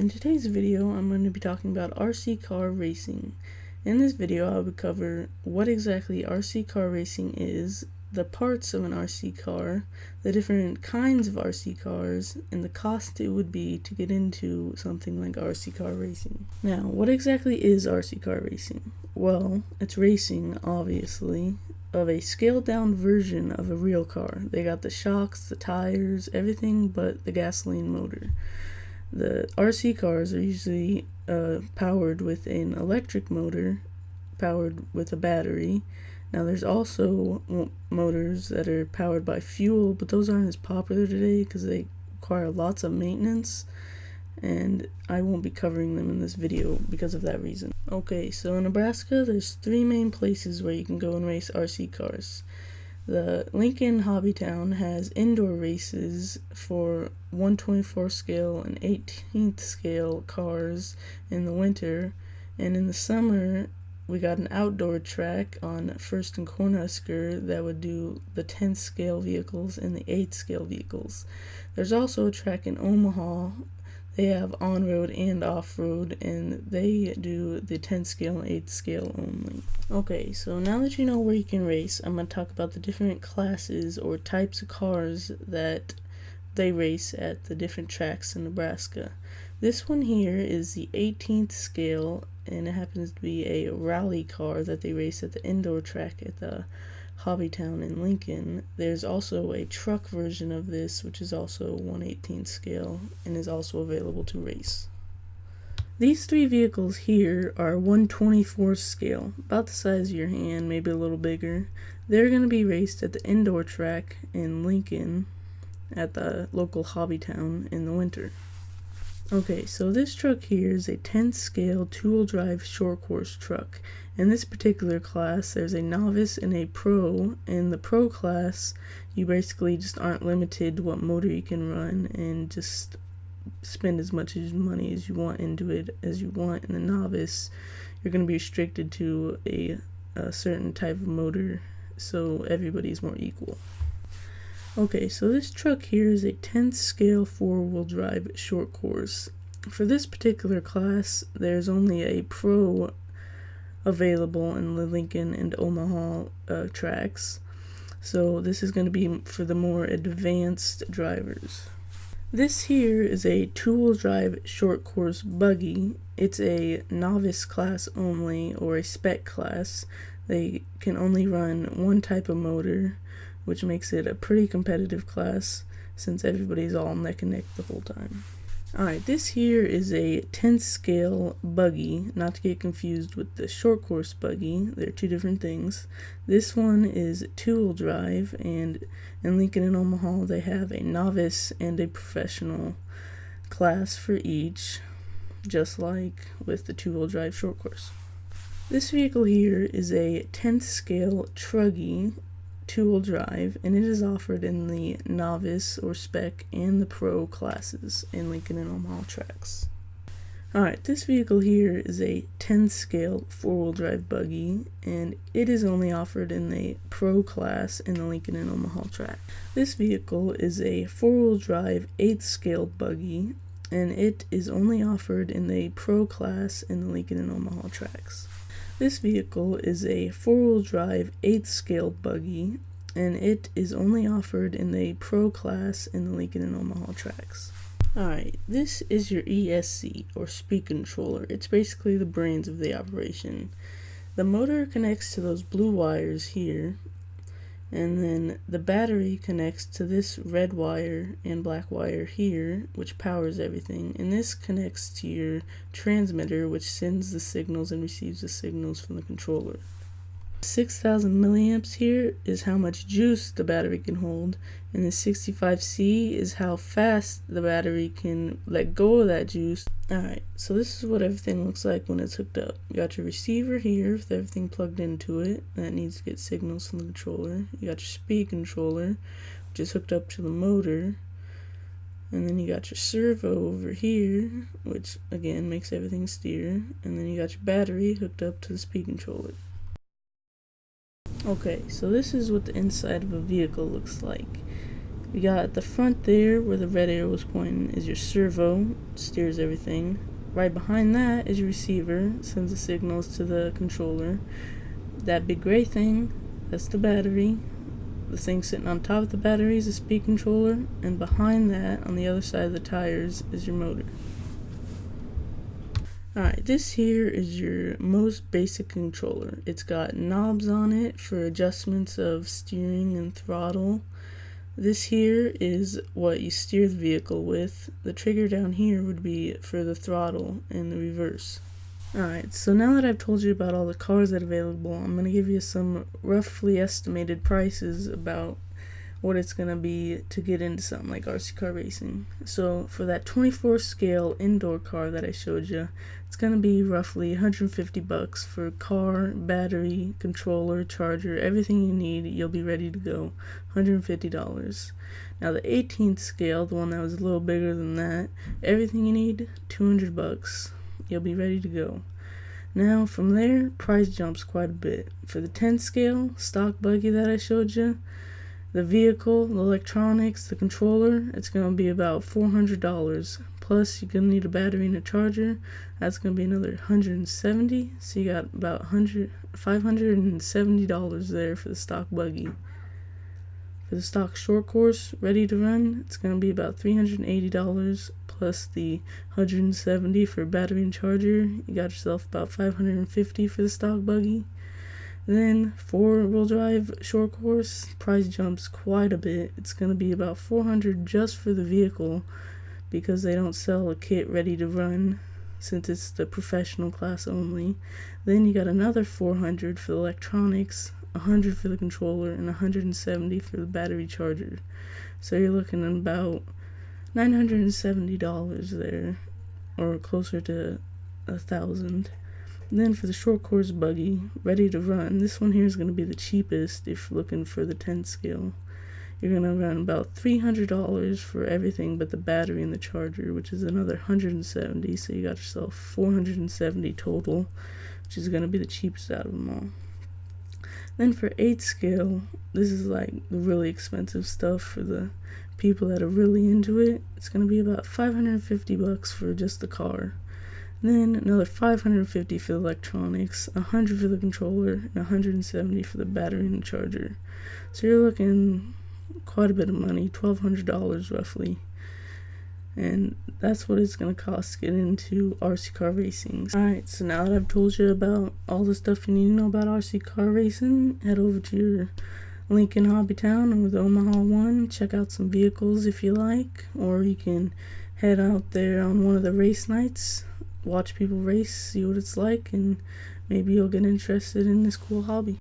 in today's video I'm going to be talking about RC car racing. In this video I would cover what exactly RC car racing is, the parts of an RC car, the different kinds of RC cars, and the cost it would be to get into something like RC car racing. Now, what exactly is RC car racing? Well, it's racing, obviously, of a scaled down version of a real car. They got the shocks, the tires, everything but the gasoline motor. The RC cars are usually powered with an electric motor, powered with a battery. Now there's also motors that are powered by fuel, but those aren't as popular today because they require lots of maintenance, and I won't be covering them in this video because of that reason. Okay, so in Nebraska there's three main places where you can go and race RC cars. The Lincoln Hobbytown has indoor races for 1/24 scale and 18th scale cars in the winter, and in the summer we got an outdoor track on 1st and Cornhusker that would do the 10th scale vehicles and the 8th scale vehicles. There's also a track in Omaha. They have on-road and off-road, and they do the 10th scale and 8th scale only. Okay, so now that you know where you can race, I'm going to talk about the different classes or types of cars that they race at the different tracks in Nebraska. This one here is the 18th scale, and it happens to be a rally car that they race at the indoor track at the Hobbytown in Lincoln. There's also a truck version of this, which is also 1/18th scale and is also available to race. These three vehicles here are 1/24 scale, about the size of your hand, maybe a little bigger. They're going to be raced at the indoor track in Lincoln at the local Hobbytown in the winter. Okay, so this truck here is a 10th scale two-wheel drive short course truck. In this particular class, there's a novice and a pro. In the pro class, you basically just aren't limited to what motor you can run and just spend as much money as you want into it as you want. In the novice, you're going to be restricted to a certain type of motor, so everybody's more equal. Okay, so this truck here is a 10th scale four-wheel drive short course. For this particular class, there's only a pro available in the Lincoln and Omaha tracks, so this is going to be for the more advanced drivers. This here is a two-wheel drive short course buggy. It's a novice class only, or a spec class. They can only run one type of motor, which makes it a pretty competitive class since everybody's all neck and neck the whole time. Alright, this here is a 10th scale buggy, not to get confused with the short course buggy. They're two different things. This one is two-wheel drive, and in Lincoln and Omaha they have a novice and a professional class for each, just like with the two-wheel drive short course. This vehicle here is a 10th scale truggy two-wheel drive, and it is offered in the novice or spec and the pro classes in Lincoln and Omaha tracks. Alright, this vehicle here is a 10th scale four-wheel drive buggy, and it is only offered in the pro class in the Lincoln and Omaha track. This vehicle is a four-wheel drive 8th scale buggy, and it is only offered in the pro class in the Lincoln and Omaha tracks. This vehicle is a four-wheel drive 8th scale buggy, and it is only offered in the pro class in the Lincoln and Omaha tracks. Alright, this is your ESC, or speed controller. It's basically the brains of the operation. The motor connects to those blue wires here, and then the battery connects to this red wire and black wire here, which powers everything, and this connects to your transmitter, which sends the signals and receives the signals from the controller. 6,000 milliamps here is how much juice the battery can hold, and the 65C is how fast the battery can let go of that juice. Alright, so this is what everything looks like when it's hooked up. You got your receiver here with everything plugged into it that needs to get signals from the controller. You got your speed controller, which is hooked up to the motor, and then you got your servo over here, which again makes everything steer, and then you got your battery hooked up to the speed controller. Okay, so this is what the inside of a vehicle looks like. We got at the front there, where the red arrow was pointing, is your servo, steers everything. Right behind that is your receiver, sends the signals to the controller. That big gray thing, that's the battery. The thing sitting on top of the battery is a speed controller, and behind that, on the other side of the tires, is your motor. Alright, this here is your most basic controller. It's got knobs on it for adjustments of steering and throttle. This here is what you steer the vehicle with. The trigger down here would be for the throttle and the reverse. Alright, so now that I've told you about all the cars that are available, I'm going to give you some roughly estimated prices about what it's going to be to get into something like RC car racing. So for that 24 scale indoor car that I showed you, it's going to be roughly $150 for car, battery, controller, charger, everything you need. You'll be ready to go. $150. Now the 18th scale, the one that was a little bigger than that, everything you need, $200. You'll be ready to go. Now from there, price jumps quite a bit. For the 10 scale stock buggy that I showed you, the vehicle, the electronics, the controller, it's going to be about $400. Plus, you're going to need a battery and a charger. That's going to be another $170. So you got about $570 there for the stock buggy. For the stock short course, ready to run, it's going to be about $380 plus the $170 for battery and charger. You got yourself about $550 for the stock buggy. Then 4-wheel drive short course, price jumps quite a bit. It's going to be about $400 just for the vehicle because they don't sell a kit ready to run since it's the professional class only. Then you got another $400 for the electronics, $100 for the controller, and $170 for the battery charger. So you're looking at about $970 there, or closer to $1,000. Then for the short course buggy, ready to run, this one here is going to be the cheapest if you're looking for the 10 scale. You're going to run about $300 for everything but the battery and the charger, which is another $170, so you got yourself $470 total, which is going to be the cheapest out of them all. Then for 8 scale, this is like the really expensive stuff for the people that are really into it. It's going to be about $550 for just the car. Then another $550 for the electronics, $100 for the controller, and $170 for the battery and the charger. So you're looking quite a bit of money, $1,200 roughly. And that's what it's going to cost to get into RC car racing. Alright, so now that I've told you about all the stuff you need to know about RC car racing, head over to your Lincoln Hobbytown or the Omaha one, check out some vehicles if you like, or you can head out there on one of the race nights, watch people race, see what it's like, and maybe you'll get interested in this cool hobby.